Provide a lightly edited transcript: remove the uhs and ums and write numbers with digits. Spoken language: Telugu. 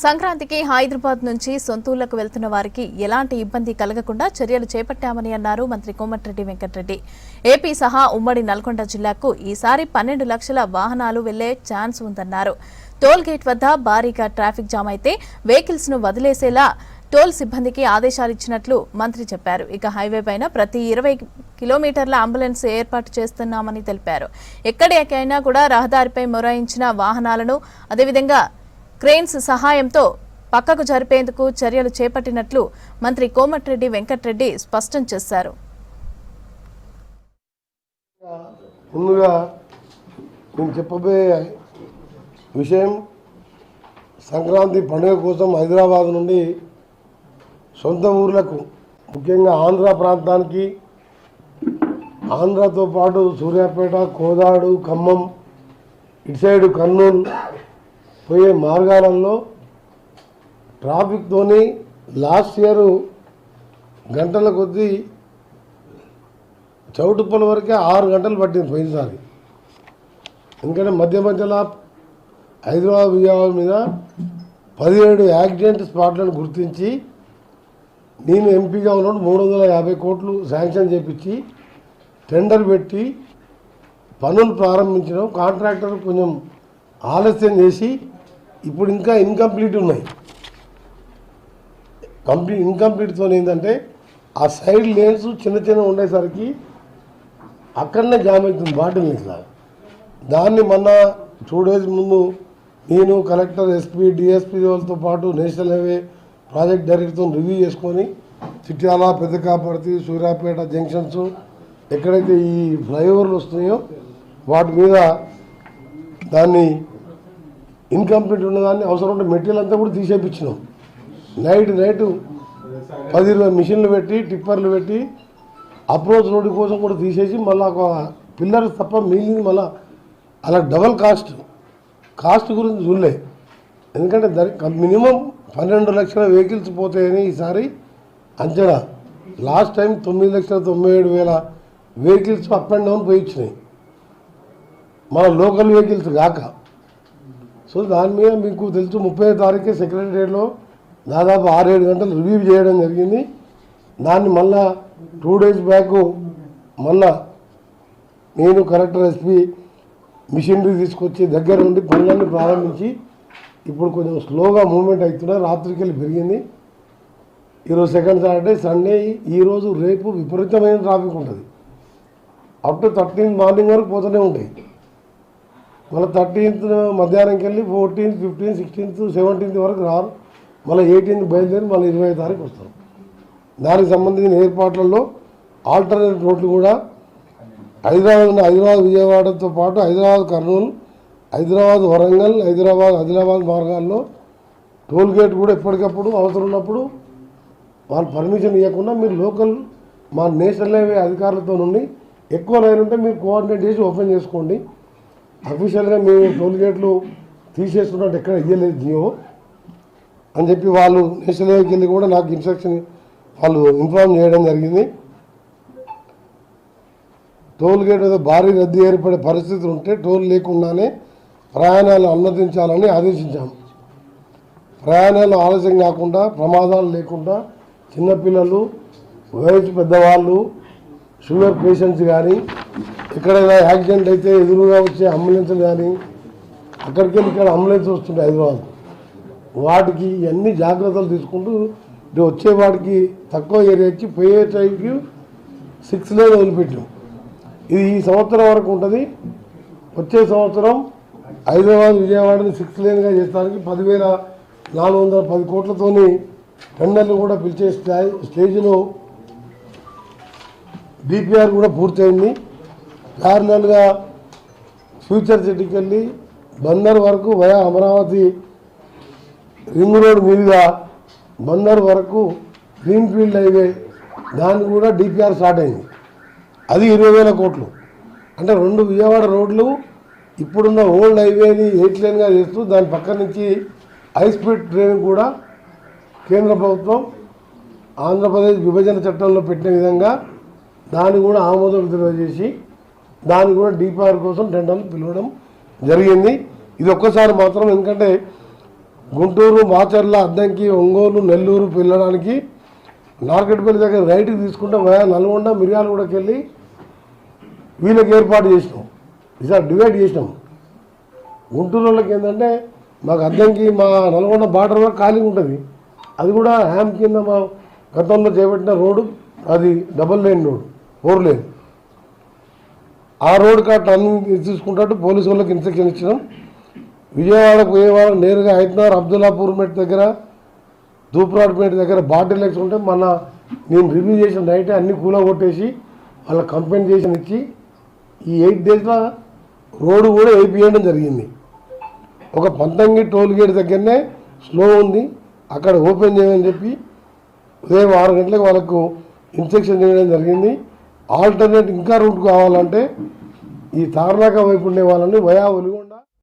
సంక్రాంతికి హైదరాబాద్ నుంచి సొంతూళ్లకు వెళ్తున్న వారికి ఎలాంటి ఇబ్బంది కలగకుండా చర్యలు చేపట్టామని అన్నారు మంత్రి కోమటిరెడ్డి వెంకటరెడ్డి. ఏపీ సహా ఉమ్మడి నల్గొండ జిల్లాకు ఈసారి 12 లక్షల వాహనాలు వెళ్లే ఛాన్స్ ఉందన్నారు. టోల్ గేట్ వద్ద భారీగా ట్రాఫిక్ జామ్ అయితే వెహికల్స్ ను వదిలేసేలా టోల్ సిబ్బందికి ఆదేశాలు ఇచ్చినట్లు మంత్రి చెప్పారు. ఇక హైవే పైన ప్రతి 20 కిలోమీటర్ల అంబులెన్స్ ఏర్పాటు చేస్తున్నామని తెలిపారు. ఎక్కడికైనా కూడా రహదారిపై మొరాయించిన వాహనాలను అదేవిధంగా క్రేన్స్ సహాయంతో పక్కకు జరిపేందుకు చర్యలు చేపట్టినట్లు మంత్రి కోమటిరెడ్డి వెంకటరెడ్డి స్పష్టం చేశారు. ముందుగా నేను చెప్పబోయే విషయం, సంక్రాంతి పండుగ కోసం హైదరాబాద్ నుండి సొంత ఊర్లకు, ముఖ్యంగా ఆంధ్ర ప్రాంతానికి, ఆంధ్రతో పాటు సూర్యాపేట, కోదాడు, ఖమ్మం, ఇటు సైడు కర్నూలు పోయే మార్గాలలో ట్రాఫిక్తోని లాస్ట్ ఇయర్ గంటల కొద్దీ చౌటుప్పల వరకే 6 గంటలు పట్టింది పోయినసారి. ఎందుకంటే మధ్యలో హైదరాబాద్ విజయవాడ మీద 17 యాక్సిడెంట్ స్పాట్లను గుర్తించి నేను ఎంపీగా ఉన్నప్పుడు 350 కోట్లు శాంక్షన్ చేపించి టెండర్ పెట్టి పనులు ప్రారంభించడం. కాంట్రాక్టర్ కొంచెం ఆలస్యం చేసి ఇప్పుడు ఇంకా ఇన్కంప్లీట్ ఉన్నాయి. ఇన్కంప్లీట్తో ఏంటంటే ఆ సైడ్ లేన్స్ చిన్న ఉండేసరికి అక్కడనే జామ్ అవుతుంది బాటిల్ లాగా. దాన్ని మొన్న 2 days ముందు నేను కలెక్టర్, ఎస్పీ, డిఎస్పీ వాళ్ళతో పాటు నేషనల్ హైవే ప్రాజెక్ట్ డైరెక్టర్తో రివ్యూ చేసుకొని చిట్యాల, పెద్దకాపర్తి, సూర్యాపేట జంక్షన్స్ ఎక్కడైతే ఈ ఫ్లైఓవర్లు వస్తున్నాయో వాటి మీద దాన్ని ఇన్కంప్లీట్ ఉన్నదాన్ని అవసరం ఉంటే మెటీరియల్ అంతా కూడా తీసేపించినాం. నైట్ 10-20 మిషన్లు పెట్టి, టిప్పర్లు పెట్టి అప్రోచ్ రోడ్డు కోసం కూడా తీసేసి మళ్ళీ ఒక పిల్లర్స్ తప్ప మిగిలింది మళ్ళీ అలా డబల్ కాస్ట్ గురించి చూడలే. ఎందుకంటే మినిమం 12 లక్షల వెహికల్స్ పోతాయని ఈసారి అంచనా. Last time 9,97,000 vehicles up and down పోయి ఇచ్చినాయి, మన లోకల్ వెహికల్స్ కాక. సో దాని మీద మీకు తెలుసు 30వ తారీఖే సెక్రటరియట్లో దాదాపు 6-7 గంటలు రివ్యూ చేయడం జరిగింది. దాన్ని మళ్ళా 2 days బ్యాక్ మళ్ళా నేను కలెక్టర్, ఎస్పీ మిషనరీ తీసుకొచ్చి దగ్గర నుండి పనులన్నీ ప్రారంభించి ఇప్పుడు కొంచెం స్లోగా మూవ్మెంట్ అవుతున్నాయి. రాత్రికి వెళ్ళి పెరిగింది. ఈరోజు సెకండ్ సాటర్డే, సండే, ఈరోజు రేపు విపరీతమైన ట్రాఫిక్ ఉంటుంది. అప్ టు 13th మార్నింగ్ వరకు పోతూనే ఉంటాయి. మళ్ళీ 13th మధ్యాహ్నంకి వెళ్ళి 14th, 15th, 16th, 17th వరకు రారు. మళ్ళీ 18th బయలుదేరి మళ్ళీ 20వ తారీఖు వస్తారు. దానికి సంబంధించిన ఏర్పాట్లలో ఆల్టర్నేట్ రోడ్లు కూడా హైదరాబాద్ విజయవాడతో పాటు హైదరాబాద్ కర్నూలు, హైదరాబాద్ వరంగల్, హైదరాబాద్ ఆదిలాబాద్ మార్గాల్లో టోల్ గేట్ కూడా ఎప్పటికప్పుడు అవసరం ఉన్నప్పుడు వాళ్ళు పర్మిషన్ ఇవ్వకుండా మీరు లోకల్ మా నేషనల్ హైవే అధికారులతో నుండి ఎక్కువ లైన్ ఉంటే మీరు కోఆర్డినేట్ చేసి ఓపెన్ చేసుకోండి. అఫీషియల్గా మేము టోల్ గేట్లు తీసేస్తున్నట్టు ఎక్కడ ఇవ్వలేదు జియో అని చెప్పి వాళ్ళు నేషనల్ హైవేకి వెళ్ళి కూడా నాకు ఇన్స్ట్రక్షన్ వాళ్ళు ఇన్ఫార్మ్ చేయడం జరిగింది. టోల్ గేట్ మీద భారీ రద్దీ ఏర్పడే పరిస్థితులు ఉంటే టోల్ లేకుండానే ప్రయాణాలు అనుమతించాలని ఆదేశించాము. ప్రయాణాలు ఆలస్యం కాకుండా, ప్రమాదాలు లేకుండా చిన్నపిల్లలు, వయసు పెద్దవాళ్ళు, షుగర్ పేషెంట్స్ కానీ, ఎక్కడైనా యాక్సిడెంట్ అయితే ఎదురుగా వచ్చే అంబులెన్స్లు కానీ, అక్కడికి వెళ్ళి ఇక్కడ అంబులెన్స్ వస్తుంటాయి హైదరాబాద్, వాటికి అన్ని జాగ్రత్తలు తీసుకుంటూ వచ్చే వాటికి తక్కువ ఏరియా ఇచ్చి పోయే టైంకి 6 lane వదిలిపెట్టాం. ఇది ఈ సంవత్సరం వరకు ఉంటుంది. వచ్చే సంవత్సరం హైదరాబాద్ విజయవాడని 6 laneగా చేస్తానికి 10,410 కోట్లతోని టెండర్లు కూడా పిలిచే స్టేజ్లో డిపిఆర్ కూడా పూర్తయింది. ప్యారలల్గా ఫ్యూచర్ సిటీకి వెళ్ళి బందర్ వరకు వయా అమరావతి రింగ్ రోడ్ మీదుగా బందర్ వరకు గ్రీన్ఫీల్డ్ హైవే, దాన్ని కూడా డిపిఆర్ స్టార్ట్ అయింది. అది 20,000 కోట్లు. అంటే 2 విజయవాడ రోడ్లు ఇప్పుడున్న ఓల్డ్ హైవేని 8 laneగా చేస్తూ దాని పక్క నుంచి హై స్పీడ్ ట్రైన్ కూడా కేంద్ర ప్రభుత్వం ఆంధ్రప్రదేశ్ విభజన చట్టంలో పెట్టిన విధంగా దాన్ని కూడా ఆమోదం తెలియజేసి దాన్ని కూడా డిపిఆర్ కోసం టెండర్లు పిలవడం జరిగింది. ఇది ఒక్కసారి మాత్రం, ఎందుకంటే గుంటూరు మాచర్ల అద్దంకి ఒంగోలు నెల్లూరు వెళ్ళడానికి నార్కెట్పల్లి దగ్గర రైట్కి తీసుకుంటే వయా నల్గొండ మిర్యాలగూడకి వెళ్ళి వీళ్ళకి ఏర్పాటు చేసినాం. ఈసారి డివైడ్ చేసినాం. గుంటూరు వాళ్ళకి ఏంటంటే మాకు అద్దంకి మా నల్గొండ బార్డర్ వరకు ఖాళీ ఉంటుంది. అది కూడా హ్యామ్ కింద మా గతంలో చేపట్టిన రోడ్డు, అది డబుల్ లేన్ రోడ్, 4 లేన్. ఆ రోడ్ కాట్ అన్ని తీసుకుంటూ పోలీసు వాళ్ళకి ఇన్స్ట్రక్షన్ ఇచ్చినాం. విజయవాడకు పోయేవాడు నేరుగా హైదరాబాద్ అబ్దుల్లాపూర్ మెట్ దగ్గర, దూప్రాడ్పేట దగ్గర బాటిల్ లెక్స్ ఉంటే నేను రివ్యూ చేసిన నైటే అన్ని కూలగొట్టేసి వాళ్ళ కంపెన్సేషన్ ఇచ్చి ఈ 8 డేస్లో రోడ్డు కూడా వేయించడం జరిగింది. ఒక పంతంగి టోల్ గేట్ దగ్గరనే స్లో ఉంది, అక్కడ ఓపెన్ చేయమని చెప్పి ఉదయం 6 గంటలకు వాళ్ళకు ఇన్స్ట్రక్షన్ చేయడం జరిగింది. ఆల్టర్నేట్ ఇంకా రూట్ కావాలంటే ఈ తార్నాక వైపు ఉండే వాళ్ళని వయా ఒలిగొండ